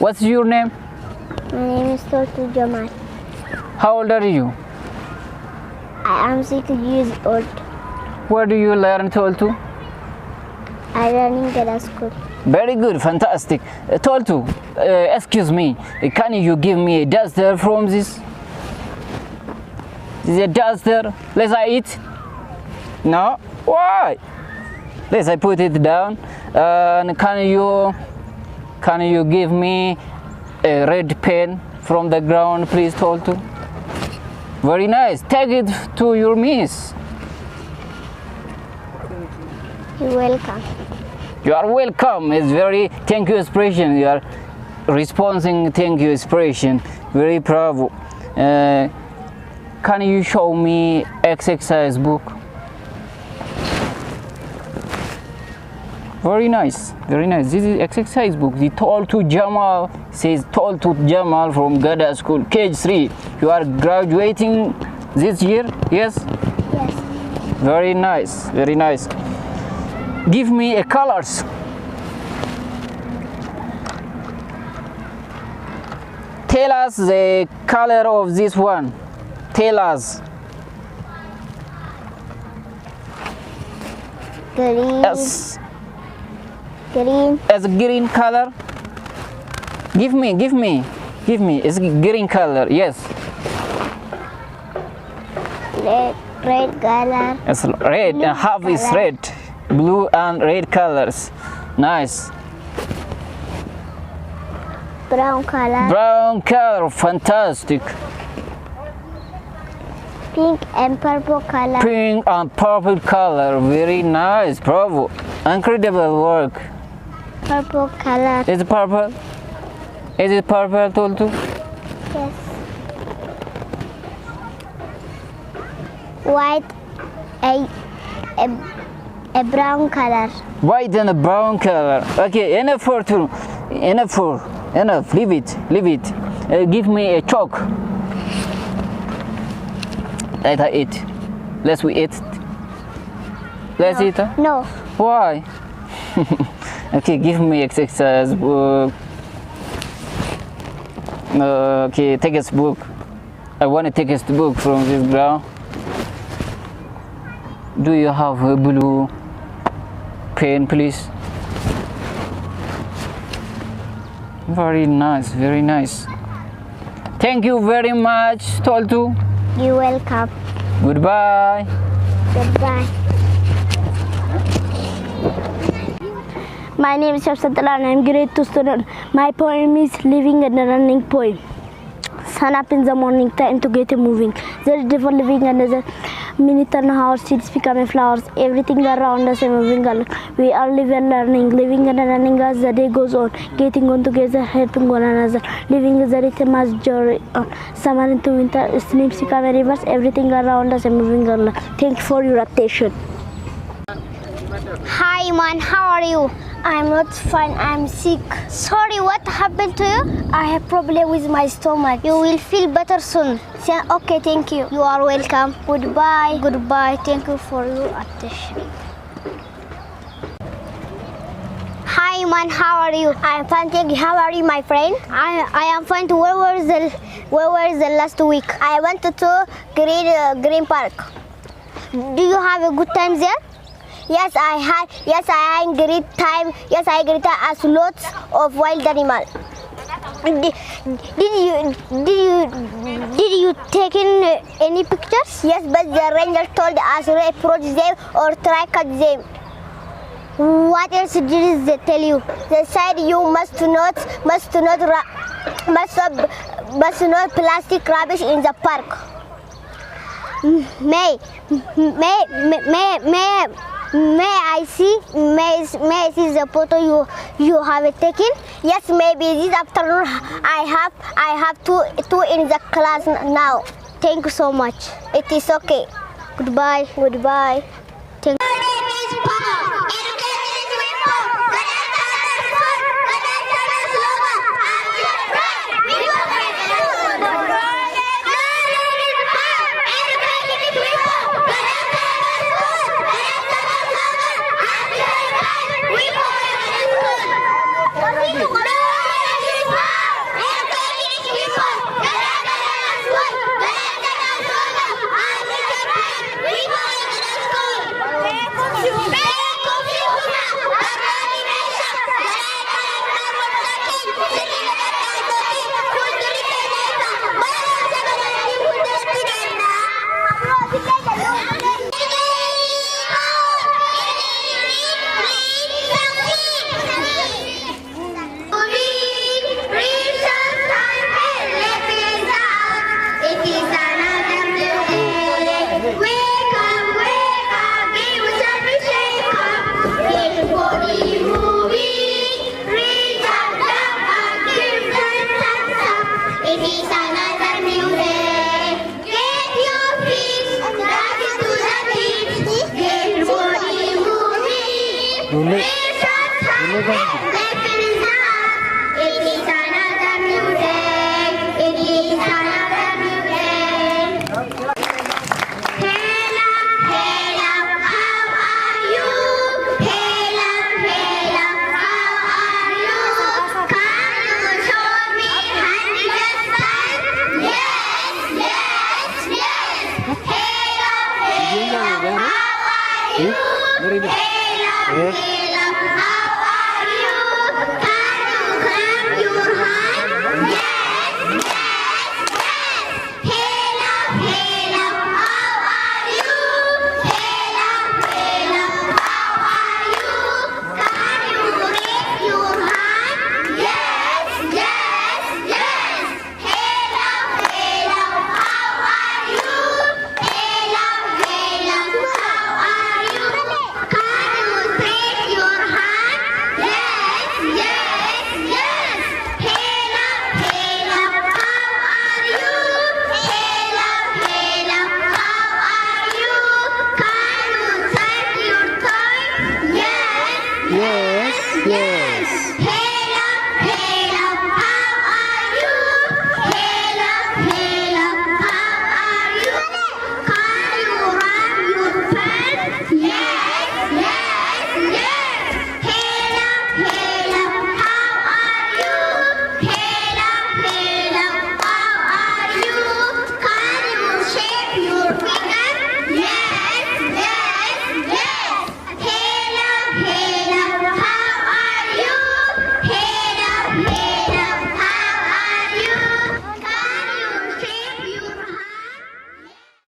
What's your name? My name is Tultu Jamal. How old are you? I am 6 years old. Where do you learn Toltu? I learn in Gada school. Very good, fantastic. Toltu, excuse me, can you give me a duster from this? Is a duster? Let's I eat? No? Why? Let's I put it down. And can you give me a red pen from the ground, please, Toltu? Very nice. Take it to your miss. You're welcome. You are welcome. It's very thank you expression. You are responding thank you expression. Very bravo. Can you show me exercise book? Very nice, very nice. This is exercise book. The Toltu Jamal says Toltu Jamal from Gada School, KG3. You are graduating this year? Yes? Yes. Very nice, very nice. Give me a colors. Tell us the color of this one. Tell us. Green. Yes. Green. As a green color. Give me. It's green color. Yes. Red color. It's red. Blue Half is color. red. Blue and red colors. Nice. Brown color. Brown color. Fantastic. Pink and purple color. Pink and purple color. Very nice. Bravo. Incredible work. Purple color. Is it purple? Is it purple, Toltu? Yes. White. A brown color. White and a brown color. Okay, enough for two. Enough. Leave it. Give me a chalk. Let I eat. Let's we eat. Let's eat. Huh? No. Why? Okay, give me exercise book. Okay, take a book. I want to take a book from this ground. Do you have a blue pen, please? Very nice. Thank you very much, Toltu. You're welcome. Goodbye. Goodbye. My name is Shamsatala and I'm grade 2 student. My poem is Living and Running poem. Sun up in the morning, time to get moving. There is different living another minute and hours, seeds become flowers. Everything around us is moving along. We are living and running as the day goes on. Getting on together, helping one another. Living is a rhythm as joy on. Summer into winter, streams become rivers. Everything around us is moving along. Thank you for your attention. Hi man, how are you? I'm not fine, I'm sick. Sorry, what happened to you? I have problem with my stomach. You will feel better soon. Okay, thank you. You are welcome. Goodbye. Goodbye. Thank you for your attention. Hi man, how are you? I'm fine, thank you. How are you, my friend? I am fine. Where was the last week? I went to Green Park. Do you have a good time there? Yes, I had great time. Yes, I great as lots of wild animals. Did you take in any pictures? Yes, but the ranger told us to approach them or try catch them. What else did they tell you? They said you must not plastic rubbish in the park. May I see the photo you have taken? Yes, maybe this afternoon. I have two in the class now. Thank you so much. It is okay. Goodbye. Goodbye. Thank you. My name is Paul.